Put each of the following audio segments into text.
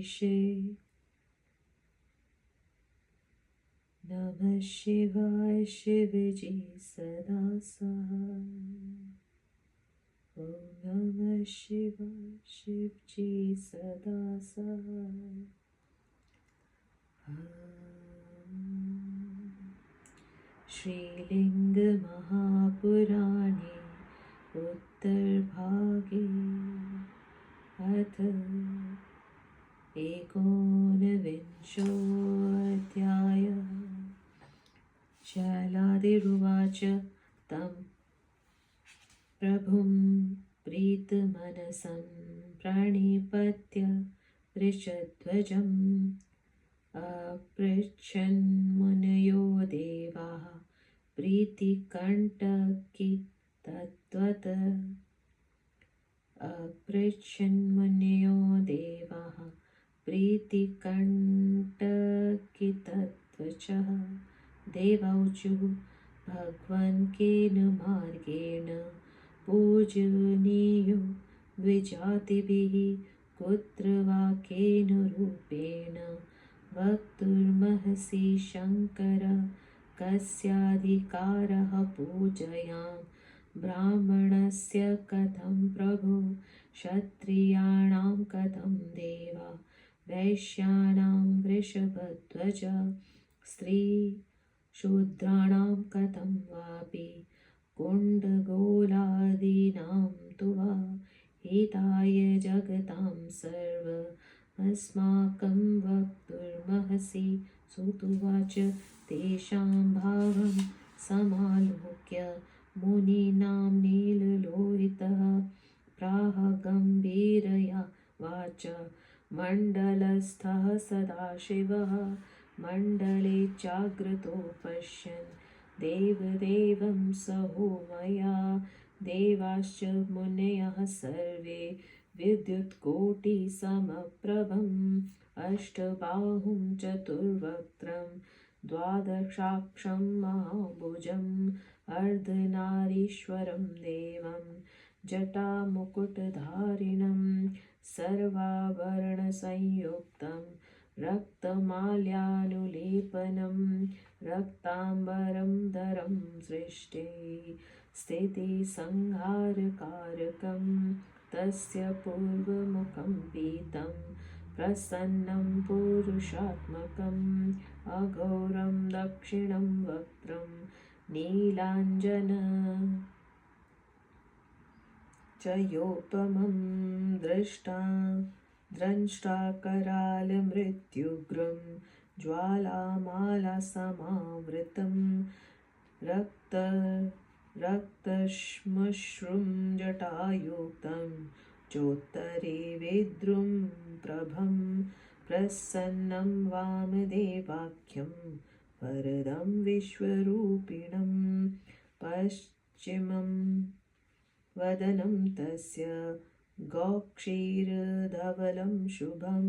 श्री नमः शिवाय शिव जी सदा सहाय। ओम नमः शिवाय शिव जी सदा सहाय। श्रीलिंग महापुराणे उत्तरभागे अथ एकोनविंशोऽध्यायः। शैलादिरुवाच तं प्रभुं प्रीतमनसं प्रणिपत्य वृषध्वजम् अपृच्छन्मुनयो देवाः प्रीतिकण्टकी तत्त्वतः। अपृच्छन्मुनयो देवाः प्रीतिकण्टकी तत्त्वचः। देवौचुः भगवन् केन मार्गेण पूजनीयो द्विजातिभिः कुत्र वा केन रूपेण वक्तुर्महसि शङ्कर कस्याधिकारः पूजयां ब्राह्मणस्य कथं प्रभो क्षत्रियाणां कथं देवा वैश्यानां वृषभध्वज स्त्रीशूद्राणां कथं वापि कुण्डगोलादीनां तु वा हिताय जगतां सर्वमस्माकं वक्तुर्महसि। सुतुवाच तेषां भावं समालोक्य मुनीनां नीललोहितः प्राह गम्भीरया वाचा मण्डलस्थः सदाशिवः। मण्डले चाग्रतो पश्यन् देवदेवं सहोमया देवाश्च मुनयः सर्वे विद्युत्कोटिसमप्रभम् अष्टबाहुं चतुर्वक्त्रं द्वादशाक्षं महाभुजम् अर्धनारीश्वरं देवं जटामुकुटधारिणं सर्वाभरणसंयुक्तं रक्तमाल्यानुलेपनं रक्ताम्बरं धरं सृष्टे स्थितिसंहारकारकं तस्य पूर्वमुखं पीतं प्रसन्नं पुरुषात्मकम् अघोरं दक्षिणं वक्त्रं नीलाञ्जन चयोपमं द्रष्टाकरालमृत्युग्रं ज्वालामालासमावृतं रक्तश्मश्रुं जटायुक्तं चोत्तरे विद्रुं प्रभं प्रसन्नं वामदेवाख्यं वरदं विश्वरूपिणं पश्चिमं वदनं तस्य गोक्षीरधवलं शुभं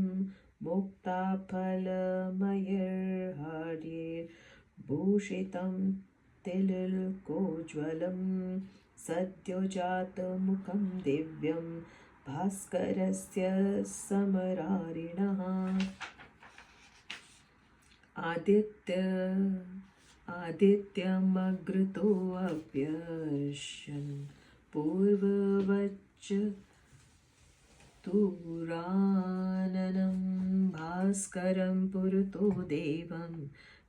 मुक्ताफलमयैर्हार्यैर्भूषितं तिलकोज्ज्वलं सद्योजातमुखं दिव्यं भास्करस्य समरारिणः। आदित्यमग्रतोऽप्यशन् पूर्ववच्च तुराननं भास्करं पुरतो देवं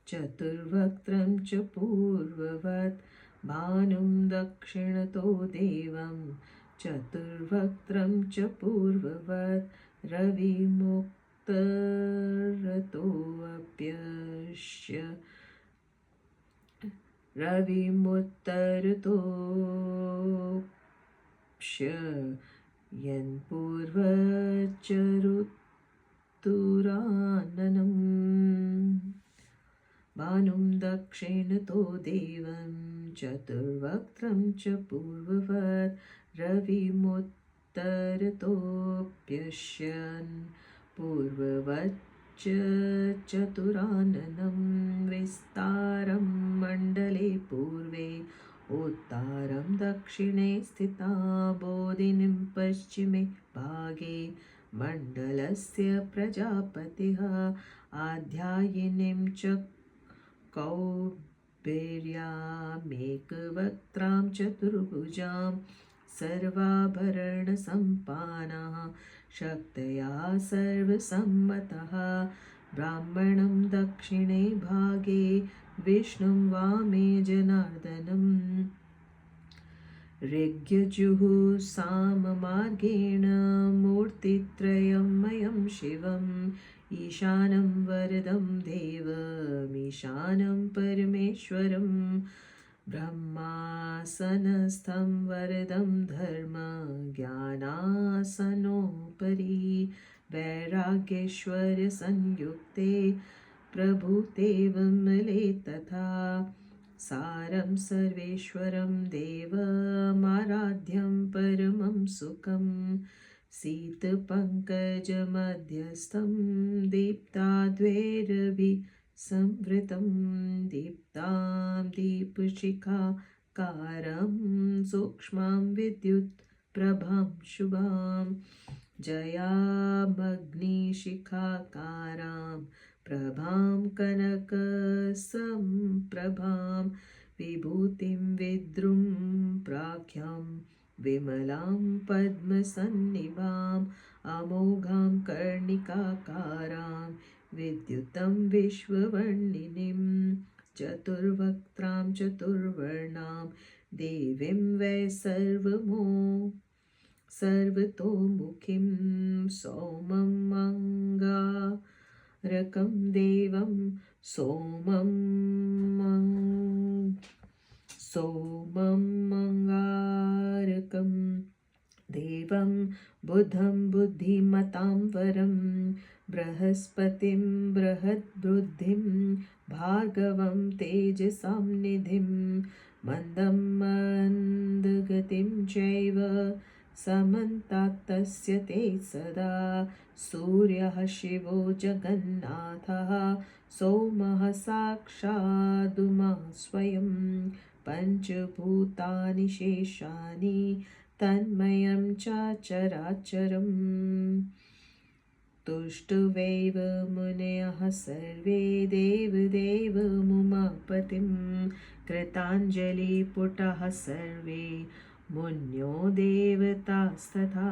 चतुर्वक्त्रं च पूर्ववत् भानुं दक्षिणतो देवं चतुर्वक्त्रं च पूर्ववत् रविमुत्तरतोऽप्य यन्पूर्वच्च ऋतुराननम् भानुं दक्षिणतो देवं चतुर्वक्त्रं च पूर्ववत् रविमुत्तरतोऽप्यश्यन् पूर्ववच्च चतुराननं विस्तारं मण्डले पूर्वे उत्तारं दक्षिणे स्थिता बोधिनीं पश्चिमे भागे मण्डलस्य प्रजापतिः आध्यायिनीं च कौबेर्यामेकवक्त्रां चतुर्भुजां सर्वाभरणसम्पानः शक्तया सर्वसम्मतः ब्राह्मणं दक्षिणे भागे विष्णुं वामे जनार्दनम् ऋग्यजुः साममार्गेण मूर्तित्रयमयं शिवम् ईशानं वरदं देवमीशानं परमेश्वरं ब्रह्मासनस्थं वरदं धर्मज्ञानासनोपरि वैराग्येश्वर्यसंयुक्ते प्रभूते विमले तथा सारं सर्वेश्वरं देवमाराध्यं परमं सुखं शीतपङ्कजमध्यस्थं दीप्ताद्वैरभिसंवृतं दीप्तां दीपशिखाकारं सूक्ष्मां विद्युत्प्रभां शुभां जयामग्निशिखाकारां प्रभां कनकसंप्रभां विभूतिं विद्रुं प्राख्यां विमलां पद्मसन्निभाम् अमोघां कर्णिकाकारां विद्युतं विश्ववर्णिनीं चतुर्वक्त्रां चतुर्वर्णां देवीं वै सर्वतोमुखीं सोममङ्गारकं देवं सोममङ्गारकं देवं बुधं बुद्धिमतां वरं बृहस्पतिं बृहद्बुद्धिं भार्गवं तेजसां निधिं मन्दं मन्दगतिं चैव समन्तात्तस्य ते सदा सूर्यः शिवो जगन्नाथः सोमः साक्षादुमा स्वयं पञ्चभूतानि शेषानि तन्मयं चराचरम् तुष्टुवैव मुनयः सर्वे देवदेवमुमापतिं कृताञ्जलिपुटः सर्वे मुन्यो देवतास्तथा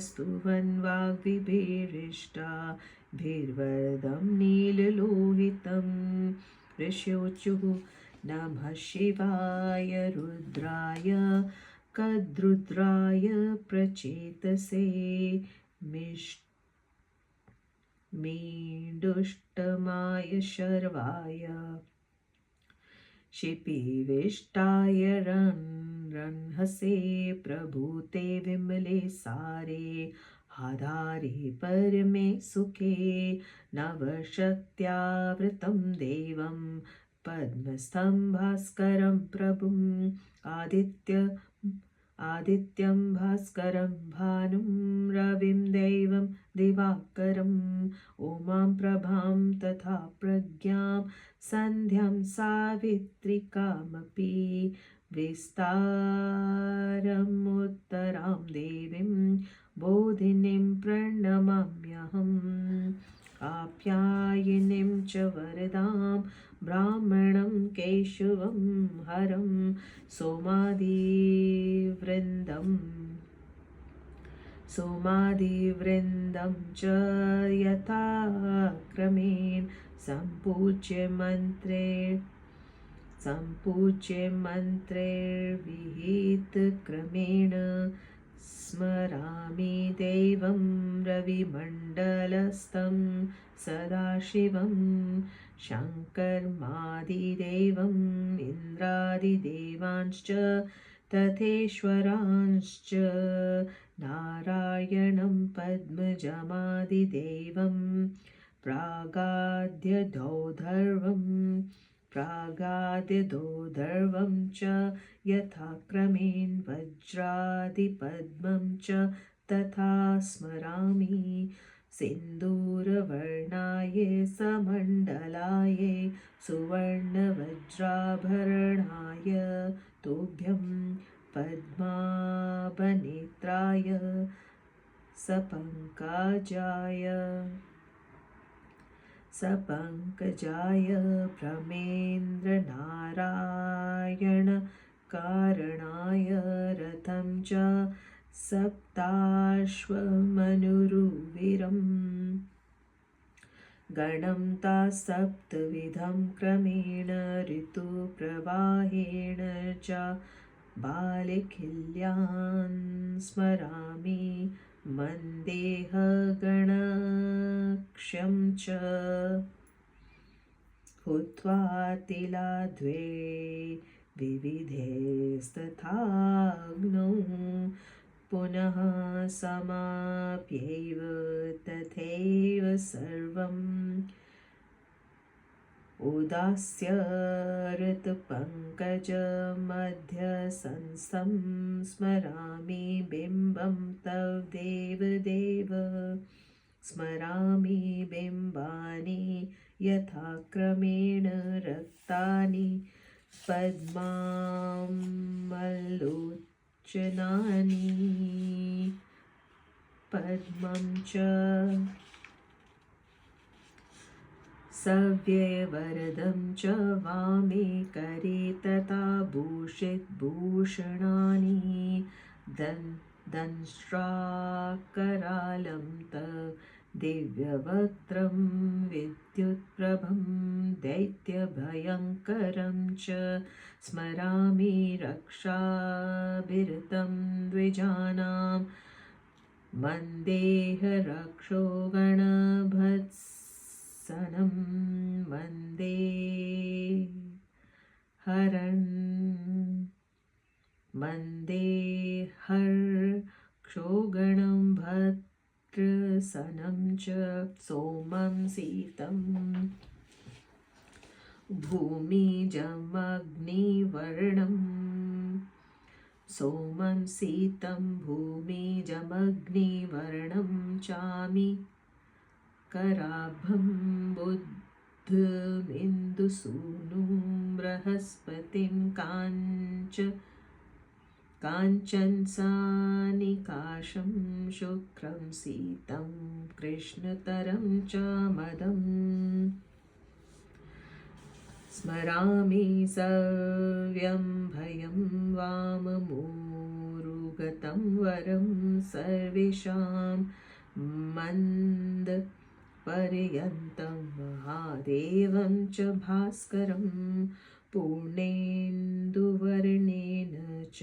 स्तुवन् वाग्विभीरिष्टाभिर्वरदं नीललोहितं ऋष्योचुः नमः शिवाय रुद्राय कद्रुद्राय प्रचेतसे मीडुष्टमाय शर्वाय शिपिविष्टाय रन्हसे प्रभूते विमले सारे आधारे परमे सुखे नवशक्त्यावृतं देवं पद्मस्थं भास्करं प्रभुम् आदित्यं भास्करं भानुं रविं दैवं दिवाकरम् उमां प्रभां तथा प्रज्ञां सन्ध्यां सावित्रिकामपि विस्तारमुत्तरां देवीं बोधिनीं प्रणमाम्यहम् आप्यायिनीं च वरदां ब्राह्मणं केशवं हरं सोमादिवृन्दं च यथाक्रमेण सम्पूज्य मन्त्रैर्विहितक्रमेण स्मरामि देवं रविमण्डलस्थं सदाशिवं शङ्करमादिदेवम् इन्द्रादिदेवांश्च तथेश्वरांश्च नारायणं पद्मजमादिदेवं प्रागाद्यधोधर्वं च यथाक्रमेण वज्रादिपद्मं च तथा स्मरामि सिन्दूरवर्णाय समण्डलाय सुवर्णवज्राभरणाय तुभ्यं पद्माभनेत्राय सपङ्कजाय प्रमेन्द्रनारायणकारणाय रथं च सप्ताश्वमनुरुवीरम् गणं ताः क्रमेण ऋतुप्रवाहेण च बालिखिल्यान् स्मरामि मन्देहगणक्ष्यं च हुत्वा तिलाद्वे विविधेस्तथाग्नौ पुनः समाप्यैव तथैव सर्वम् उदास्य ऋतुपङ्कजमध्यसंस्थं स्मरामि बिम्बं तव देवदेव स्मरामि बिम्बानि यथाक्रमेण रक्तानि पद्मं च सव्यवरदं च वामे करे तथा भूषितभूषणानि दंष्ट्राकरालं दिव्यवक्त्रं विद्युत्प्रभं दैत्यभयङ्करं च स्मरामि रक्षाभिरतं द्विजानां मन्देहरक्षो गणभत्सनं मन्देहर्क्षोगणं भद्रसनं च सोमं सीतं भूमिजमग्निवर्णं चामि कराभं बुधमिन्दुसूनुं बृहस्पतिं काञ्चनसानिकाशं शुक्रं सीतं कृष्णतरं च मदम् स्मरामि सव्यं भयं वाममुरुगतं वरं सर्वेषां मन्दपर्यन्तं महादेवं च भास्करं पूर्णेन्दुवर्णेन च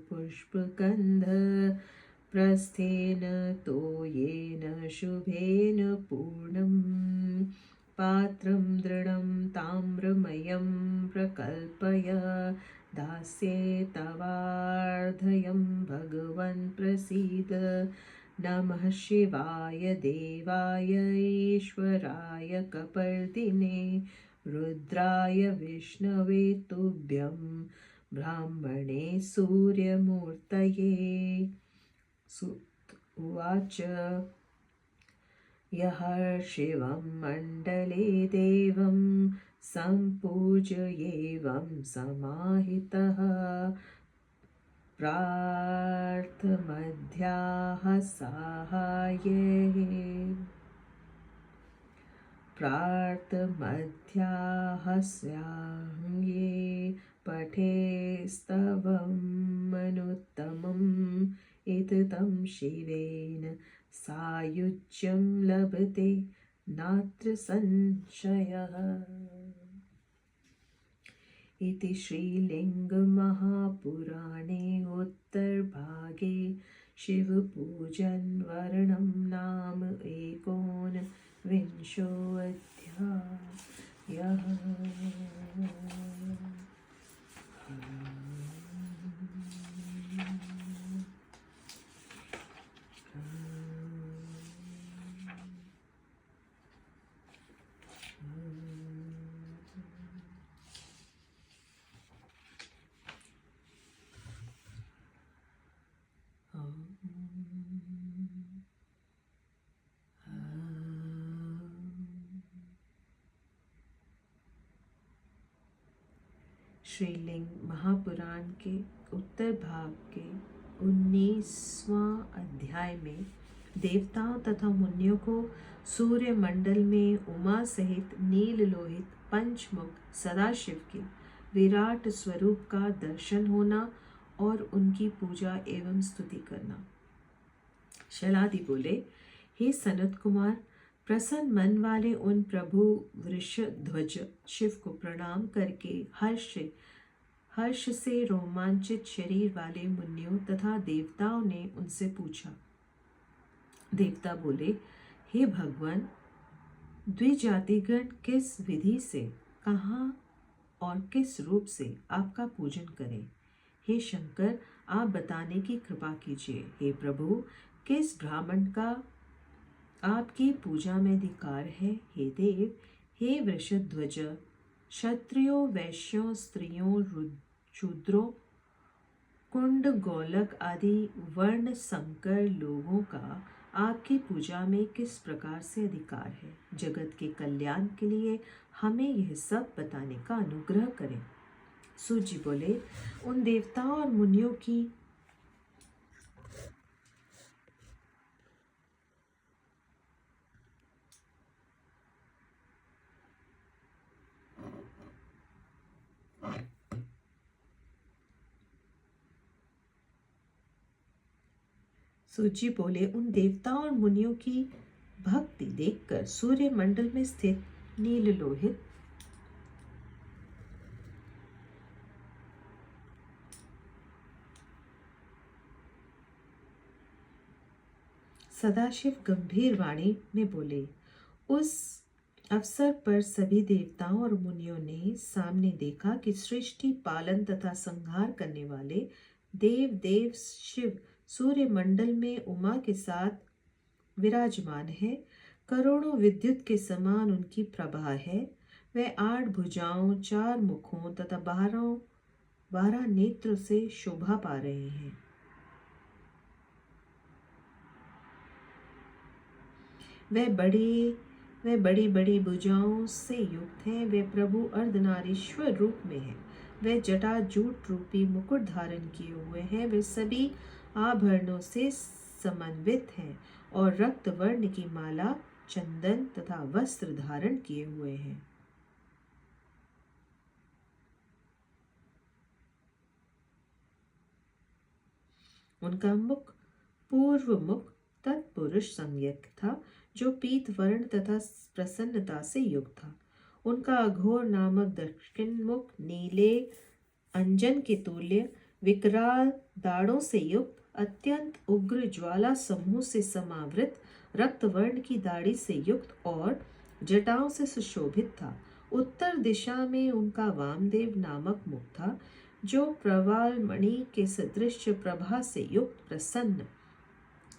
पुष्पगन्धप्रस्थेन तोयेन शुभेन पूर्णम् पात्रं दृढं ताम्रमयं प्रकल्पय दास्ये तवार्धयं भगवन् प्रसीद नमः शिवाय देवाय ईश्वराय कपर्दिने रुद्राय विष्णवे तुभ्यं ब्राह्मणे सूर्यमूर्तये उवाच यः शिवं मण्डले देवं सम्पूजयेवं समाहितः प्रार्थमध्याहस्याङ्गे पठेस्तवमनुत्तमम् इदं शिवेन सायुज्यं लभते नात्र संशयः। इति श्रीलिङ्गमहापुराणे उत्तरभागे शिवपूजन वर्णनं नाम एकोनविंशोऽध्यायः। श्रीलिंग महापुराण के उत्तर भाग के 19वां अध्याय में देवताओं तथा मुनियों को सूर्य मंडल में उमा सहित नील लोहित पंचमुख सदाशिव के विराट स्वरूप का दर्शन होना और उनकी पूजा एवं स्तुति करना। शैलादि बोले, हे सनत कुमार, प्रसन्न मन वाले उन प्रभु वृषध्वज शिव को प्रणाम करके हर्ष से रोमांचित शरीर वाले मुनियों तथा देवताओं ने उनसे पूछा। देवता बोले, हे भगवान, द्विजातिगण किस विधि से, कहाँ और किस रूप से आपका पूजन करें? हे शंकर, आप बताने की कृपा कीजिए। हे प्रभु, किस ब्राह्मण का आपकी पूजा में अधिकार है? हे देव, हे वृषध्वज, क्षत्रियों, वैश्यों, स्त्रियों, शूद्रों, कुंड, गोलक आदि वर्ण संकर लोगों का आपकी पूजा में किस प्रकार से अधिकार है? जगत के कल्याण के लिए हमें यह सब बताने का अनुग्रह करें। सूत जी बोले, उन देवताओं और मुनियों की सूची बोले, उन देवताओं और मुनियों की भक्ति देखकर सूर्य मंडल में स्थित नील लोहित सदाशिव गंभीर वाणी में बोले। उस अवसर पर सभी देवताओं और मुनियों ने सामने देखा कि सृष्टि पालन तथा संहार करने वाले देव शिव सूर्य मंडल में उमा के साथ विराजमान है। करोड़ों विद्युत के समान उनकी प्रभा है। वह 8 भुजाओं, 4 मुखों तथा 12 नेत्रों से शोभा पा रहे हैं। वह बड़ी बड़ी भुजाओं से युक्त है। वे प्रभु अर्धनारीश्वर रूप में है। वे जटा जूट रूपी मुकुट धारण किए हुए हैं। वे सभी आभरणों से समन्वित हैं और रक्त वर्ण की माला, चंदन तथा वस्त्र धारण किए हुए हैं। उनका मुख पूर्व मुख तत्पुरुष संज्ञक था, जो पीत वर्ण तथा प्रसन्नता से युक्त था। उनका अघोर नामक दक्षिण मुख नीले अंजन के तुल्य विकराल दाढ़ों से युक्त, अत्यंत उग्र ज्वाला समूह से समावृत, रक्तवर्ण की दाढ़ी से युक्त और जटाओं से सुशोभित था। उत्तर दिशा में उनका वामदेव नामक मुख था, जो प्रवाल मणि के सदृश प्रभा से युक्त, प्रसन्न,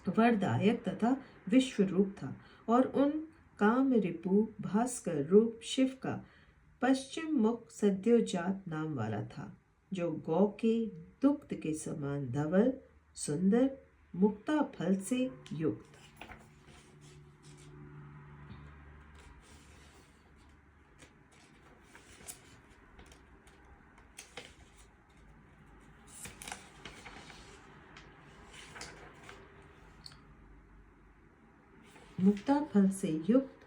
वरदायक तथा विश्व रूप था। और उन काम रिपु भास्कर रूप शिव का पश्चिम मुख सद्योजात नाम वाला था, जो गौ के दुग्ध के समान धवल, सुंदर, मुक्ता फल से युक्त। मुक्ता फल से युक्त,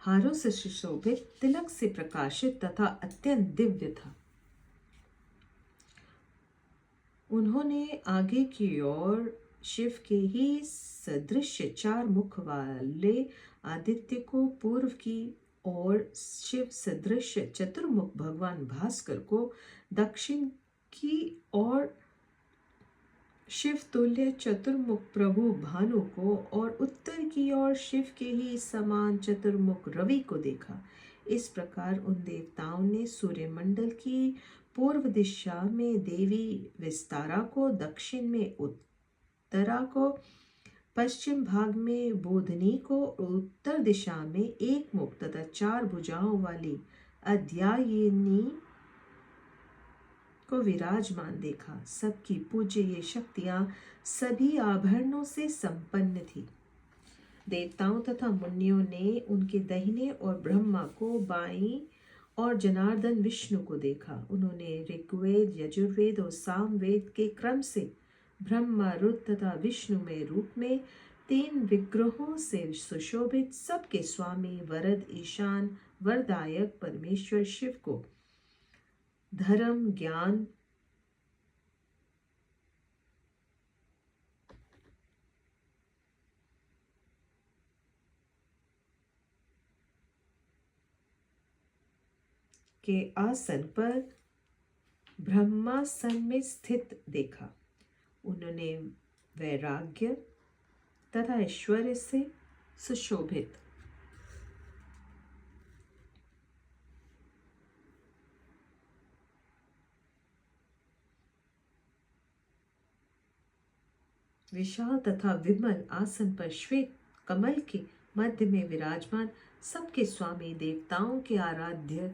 हारों से सुशोभित, तिलक से प्रकाशित तथा अत्यंत दिव्य था। उन्होंने आगे की ओर शिव के ही सदृश 4 मुख वाले आदित्य को, पूर्व की ओर शिव सदृश चतुर्मुख भगवान भास्कर को, दक्षिण की ओर शिव तुल्य चतुर्मुख प्रभु भानु को और उत्तर की ओर शिव के ही समान चतुर्मुख रवि को देखा। इस प्रकार उन देवताओं ने सूर्यमंडल की पूर्व दिशा में देवी विस्तारा को, दक्षिण में उत्तरा को, पश्चिम भाग में बोधनी को, उत्तर दिशा में एक मुख तथा 4 भुजाओं वाली अध्यायिनी को विराजमान देखा। सबकी पूज्य ये शक्तियां सभी आभरणों से संपन्न थी। देवताओं तथा मुनियों ने उनके दाहिने और ब्रह्मा को बाईं और जनार्दन विष्णु को देखा। उन्होंने ऋग्वेद, यजुर्वेद और सामवेद के क्रम से ब्रह्मा, रुद्र तथा विष्णु में रूप में 3 विग्रहों से सुशोभित सबके स्वामी वरद ईशान वरदायक परमेश्वर शिव को धर्म ज्ञान के आसन पर ब्रह्मासन में स्थित देखा। उन्होंने वैराग्य तथा ऐश्वर्य से सुशोभित विशाल तथा विमल आसन पर श्वेत कमल के मध्य में विराजमान सबके स्वामी देवताओं के आराध्य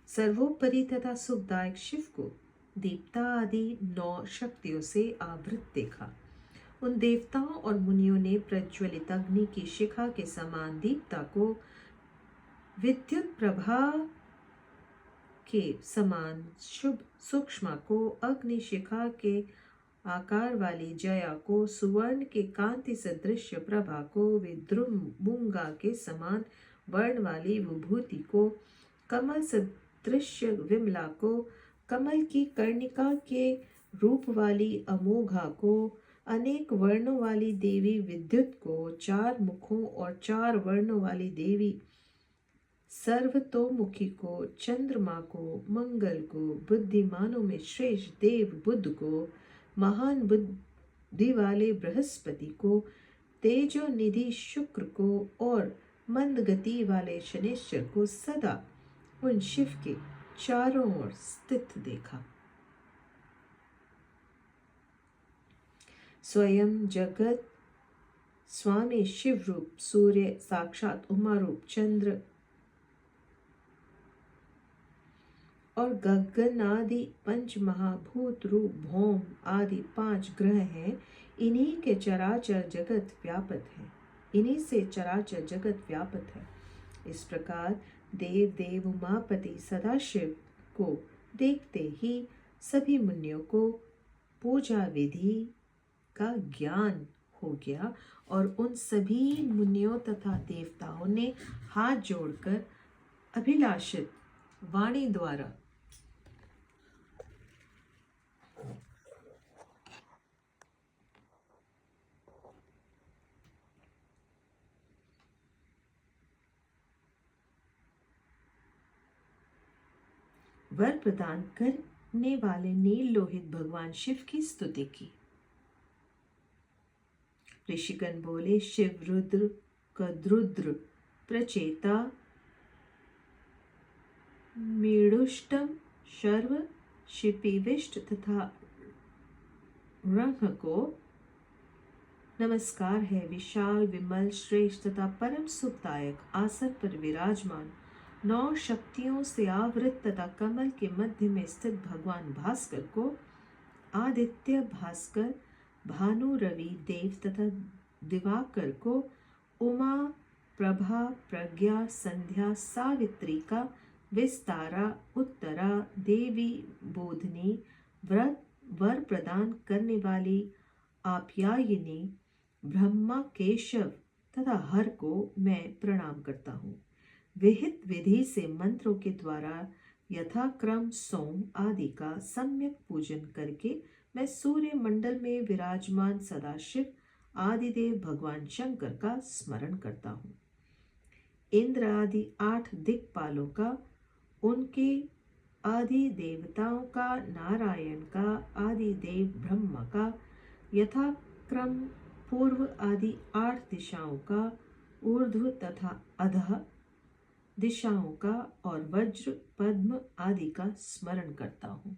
सर्वोपरि तथा सुखदायक शिव को दीप्ता आदि 9 शक्तियों से आवृत देखा। उन देवताओं और मुनियों ने प्रज्वलित अग्नि की शिखा के समान दीप्ता को, विद्युत प्रभा के समान शुभ सूक्ष्म को, अग्नि शिखा के आकार वाली जया को, सुवर्ण के कांति सदृश प्रभा को, विद्रुमूंगा के समान वर्ण वाली विभूति को, कमल सदृश्य विमला को, कमल की कर्णिका के रूप वाली अमोघा को, अनेक वर्णों वाली देवी विद्युत को, 4 मुखों और 4 वर्णों वाली देवी सर्वतोमुखी को, चंद्रमा को, मंगल को, बुद्धिमानों में श्रेष्ठ देव बुध को, महान बुद्धि वाले बृहस्पति को, तेजो निधि शुक्र को और मंद गति वाले शनिश्चर को सदा उन शिव के चारों ओर स्थित देखा। स्वयं जगत स्वामी शिव रूप, सूर्य साक्षात उमा रूप, चंद्र और गगन आदि 5 महाभूत रूप, भौम आदि 5 ग्रह हैं। इन्हीं के चराचर जगत व्यापक है, इन्हीं से चराचर जगत व्यापक है। इस प्रकार देव देव उमापति सदाशिव को देखते ही सभी मुनियों को पूजा विधि का ज्ञान हो गया और उन सभी मुनियों तथा देवताओं ने हाथ जोड़कर अभिलाषित वाणी द्वारा वर प्रदान करने वाले नील लोहित भगवान शिव की स्तुति की। ऋषिगण बोले, शिव रुद्र कद्रुद्र प्रचेता मीडुष्टम शर्व शिपिविष्ट तथा रंग को नमस्कार है। विशाल विमल श्रेष्ठ तथा परम सुखदायक आसन पर विराजमान 9 शक्तियों से आवृत तथा कमल के मध्य में स्थित भगवान भास्कर को, आदित्य भास्कर, भानु रवि देव तथा दिवाकर को, उमा प्रभा प्रज्ञा संध्या सावित्री का, विस्तारा उत्तरा देवी बोधनी व्रत वर प्रदान करने वाली आप्यायिनी ब्रह्मा केशव तथा हर को मैं प्रणाम करता हूँ। विहित विधि से मंत्रों के द्वारा यथाक्रम सोम आदि का सम्यक पूजन करके मैं सूर्य मंडल में विराजमान सदाशिव आदिदेव भगवान शंकर का स्मरण करता हूँ। इंद्र आदि 8 दिक्पालों का, उनके आदि देवताओं का, नारायण का, आदि देव ब्रह्मा का, यथाक्रम पूर्व आदि 8 दिशाओं का, ऊर्ध्व तथा अधः दिशाओं का और वज्र पद्म आदि का स्मरण करता हूँ।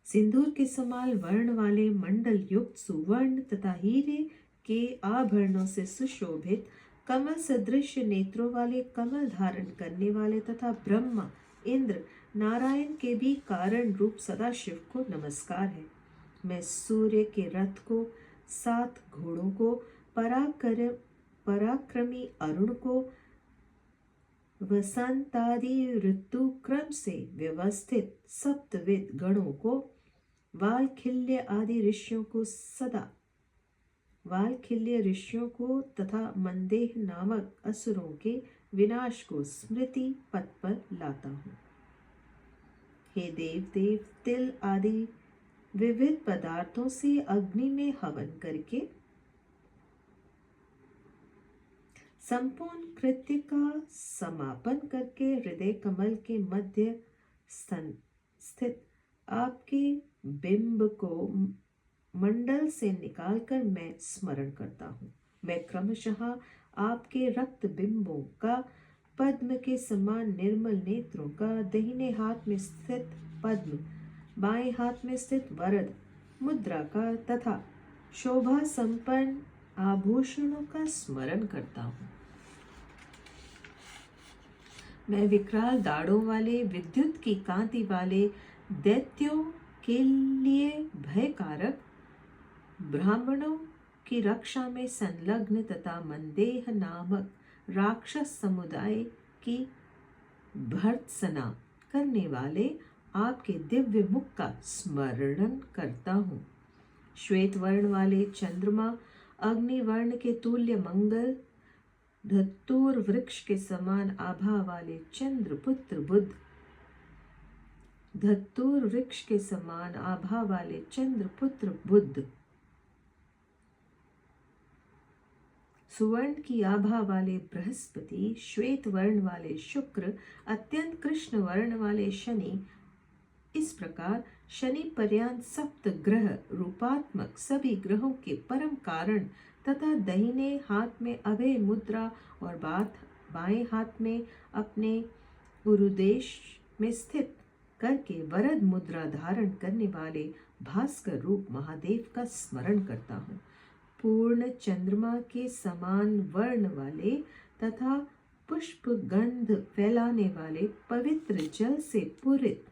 सिंदूर के समान वर्ण वाले मंडल युक्त सुवर्ण तथा हीरे के आभरणों से सुशोभित कमल सदृश नेत्रों वाले, कमल धारण करने वाले तथा ब्रह्मा इंद्र नारायण के भी कारण रूप सदाशिव को नमस्कार है। मैं सूर्य के रथ को, 7 घोड़ों को, पराक्रमी अरुण को, वसंतादि ऋतु क्रम से व्यवस्थित सप्तविध गणों को, वालखिल्य आदि ऋषियों को सदा वालखिल्य ऋषियों को तथा मंदेह नामक असुरों के विनाश को स्मृति पथ पर लाता हूँ। हे देव, तिल आदि विविध पदार्थों से अग्नि में हवन करके संपूर्ण कृत्य का समापन करके हृदय कमल के मध्य स्थित आपके बिंब को मंडल से निकालकर मैं स्मरण करता हूँ। मैं क्रमशः आपके रक्त बिंबों का पद्म के समान निर्मल नेत्रों का, दाहिने हाथ में स्थित पद्म, बाएं हाथ में स्थित वरद मुद्रा का तथा शोभा संपन्न आभूषणों का स्मरण करता हूँ। मैं विकराल दाढ़ों वाले, विद्युत की कांति वाले, दैत्यों के लिए भयकारक, ब्राह्मणों की रक्षा में संलग्न तथा मंदेह नामक राक्षस समुदाय की भर्त्सना करने वाले आपके दिव्य मुख का स्मरण करता हूँ। श्वेत वर्ण वाले चंद्रमा, अग्निवर्ण के तुल्य मंगल, धतूर वृक्ष के समान आभा वाले चंद्रपुत्र बुध, धतूर वृक्ष के समान आभा वाले चंद्रपुत्र बुध, सुवर्ण की आभा वाले बृहस्पति, श्वेत वर्ण वाले शुक्र, अत्यंत कृष्ण वर्ण वाले शनि, इस प्रकार शनि पर्यंत सप्त ग्रह रूपात्मक सभी ग्रहों के परम कारण तथा दाहिने हाथ में अभय मुद्रा और बाएं हाथ में अपने उरुदेश में स्थित करके वरद मुद्रा धारण करने वाले भास्कर रूप महादेव का स्मरण करता हूँ। पूर्ण चंद्रमा के समान वर्ण वाले तथा पुष्प गंध फैलाने वाले पवित्र जल से पूरित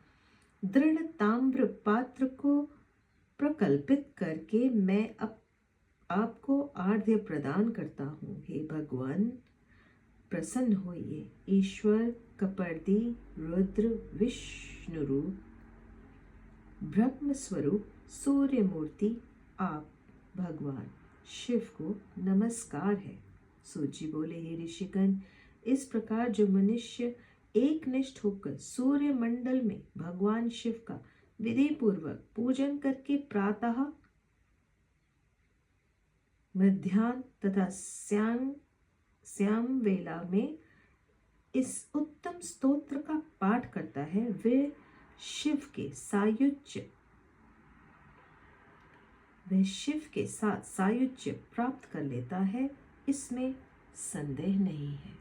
दृढ़ ताम्र पात्र को प्रकल्पित करके मैं आपको आर्ध्य प्रदान करता हूँ। हे भगवान, प्रसन्न होइए। ईश्वर, कपर्दी, रुद्र, विष्णु रूप, ब्रह्म स्वरूप, सूर्य मूर्ति, आप भगवान शिव को नमस्कार है। सूत जी बोले, हे ऋषिगण, इस प्रकार जो मनुष्य एक निष्ठ होकर सूर्य मंडल में भगवान शिव का विधि पूर्वक पूजन करके प्रातः, मध्याह्न तथा श्याम वेला में इस उत्तम स्तोत्र का पाठ करता है, वे शिव के साथ सायुज्य प्राप्त कर लेता है, इसमें संदेह नहीं है।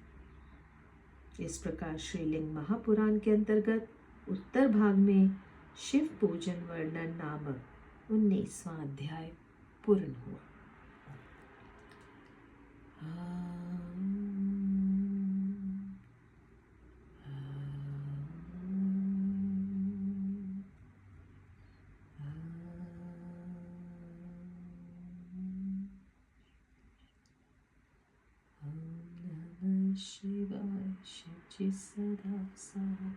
इस प्रकार श्रीलिंग महापुराण के अंतर्गत उत्तर भाग में शिव पूजन वर्णन नामक 19वां अध्याय पूर्ण हुआ। शिवाय शिव जी सदा सारा,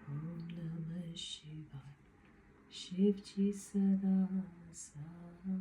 ओम नमः शिवाय शिव जी सदा सारा।